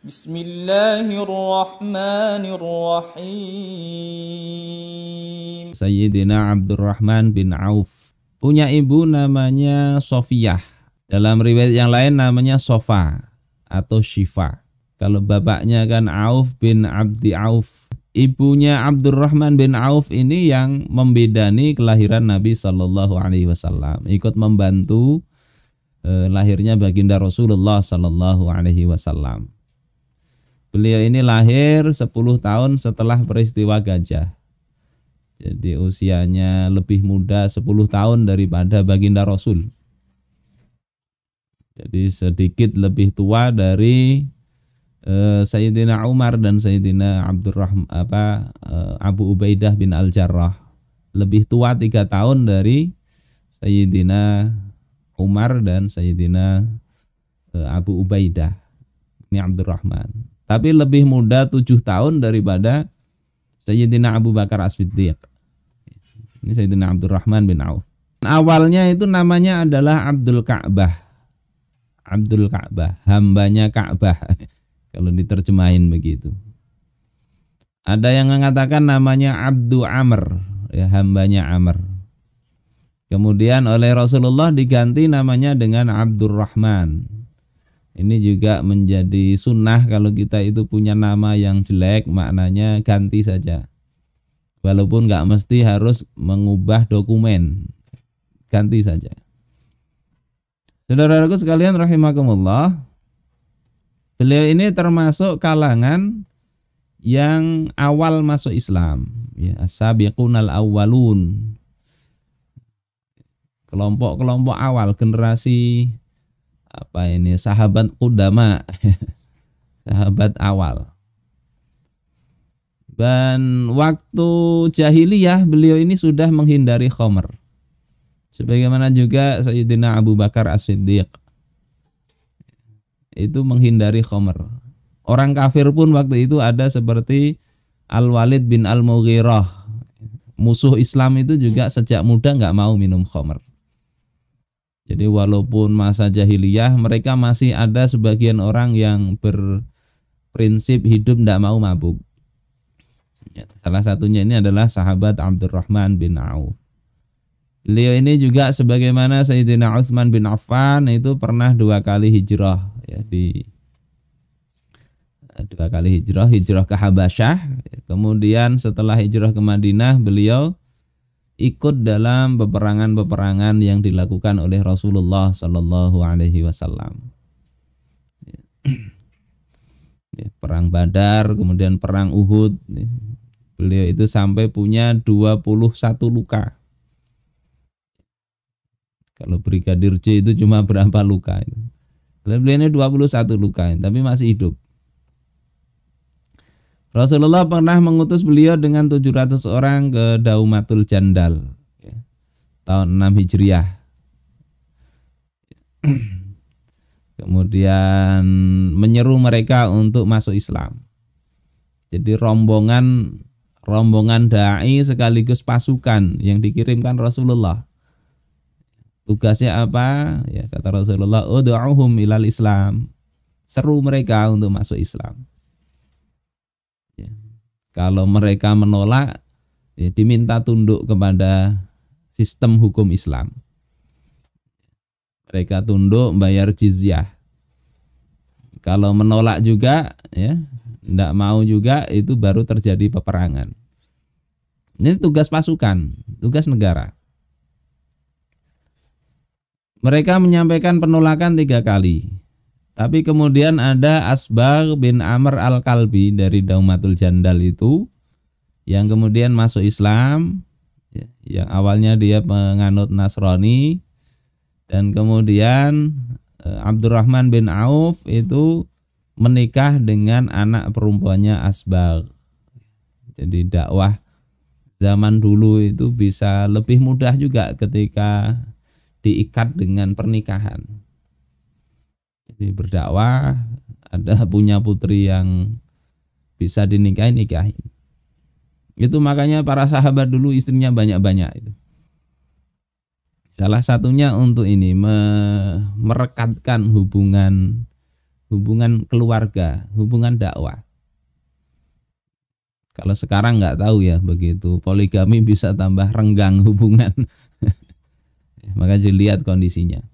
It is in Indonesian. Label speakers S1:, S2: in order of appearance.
S1: Bismillahirrahmanirrahim.
S2: Sayyidina Abdurrahman bin Auf punya ibu namanya Sofiyah. Dalam riwayat yang lain namanya Sofa atau Syifa. Kalau bapaknya kan Auf bin Abdi Auf. Ibunya Abdurrahman bin Auf ini yang membedani kelahiran Nabi Sallallahu Alaihi Wasallam. Ikut membantu lahirnya baginda Rasulullah Sallallahu Alaihi Wasallam. Beliau ini lahir 10 tahun setelah peristiwa Gajah. Jadi usianya lebih muda 10 tahun daripada baginda Rasul. Jadi sedikit lebih tua dari Sayyidina Umar dan Sayyidina Abu Ubaidah bin Al-Jarrah. Lebih tua 3 tahun dari Sayyidina Umar dan Sayyidina Abu Ubaidah. Ini Abdurrahman. Tapi lebih muda 7 tahun daripada Sayyidina Abu Bakar As-Siddiq. Ini Sayyidina Abdurrahman bin Auf. Awalnya itu namanya adalah Abdul Ka'bah. Abdul Ka'bah, hambanya Ka'bah. Kalau diterjemahin begitu. Ada yang mengatakan namanya Abdu Amr, ya, hambanya Amr. Kemudian oleh Rasulullah diganti namanya dengan Abdurrahman. Ini juga menjadi sunnah kalau kita itu punya nama yang jelek, maknanya ganti saja. Walaupun nggak mesti harus mengubah dokumen, ganti saja. Saudaraku sekalian rahimakumullah, beliau ini termasuk kalangan yang awal masuk Islam, ya, as-sabiqunal awwalun. Kelompok-kelompok awal, generasi sahabat qudama, sahabat awal. Dan waktu jahiliyah beliau ini sudah menghindari khamr. Sebagaimana juga Sayyidina Abu Bakar As-Siddiq itu menghindari khamr. Orang kafir pun waktu itu ada seperti Al-Walid bin Al-Mughirah. Musuh Islam itu juga sejak muda nggak mau minum khamr. Jadi walaupun masa jahiliyah, mereka masih ada sebagian orang yang berprinsip hidup tidak mau mabuk. Ya, salah satunya ini adalah sahabat Abdurrahman bin Auf. Beliau ini juga sebagaimana Sayyidina Utsman bin Affan itu pernah 2 kali hijrah, ya, hijrah ke Habasyah. Kemudian setelah hijrah ke Madinah, beliau ikut dalam peperangan-peperangan yang dilakukan oleh Rasulullah Sallallahu Alaihi Wasallam. Perang Badar, kemudian perang Uhud. Beliau itu sampai punya 21 luka. Kalau Brigadir J itu cuma berapa luka? Beliau ini 21 luka, tapi masih hidup. Rasulullah pernah mengutus beliau dengan 700 orang ke Daumatul Jandal, ya, tahun 6 Hijriah. Kemudian menyeru mereka untuk masuk Islam. Jadi rombongan dai sekaligus pasukan yang dikirimkan Rasulullah. Tugasnya apa? Ya, kata Rasulullah, ud'uhum ilal Islam. Seru mereka untuk masuk Islam. Kalau mereka menolak, ya, diminta tunduk kepada sistem hukum Islam. Mereka tunduk, bayar jizyah. Kalau menolak juga, ya, tidak mau juga, itu baru terjadi peperangan. Ini tugas pasukan, tugas negara. Mereka menyampaikan penolakan 3 kali. Tapi kemudian ada Asbagh bin Amr Al-Kalbi dari Daumatul Jandal itu yang kemudian masuk Islam, ya, yang awalnya dia menganut Nasrani, dan kemudian Abdurrahman bin Auf itu menikah dengan anak perempuannya Asbagh. Jadi dakwah zaman dulu itu bisa lebih mudah juga ketika diikat dengan pernikahan. Jadi berdakwah, ada punya putri yang bisa dinikahi. Itu makanya para sahabat dulu istrinya banyak-banyak itu. Salah satunya untuk ini merekatkan hubungan hubungan keluarga, hubungan dakwah. Kalau sekarang nggak tahu ya, begitu poligami bisa tambah renggang hubungan. Maka dilihat kondisinya.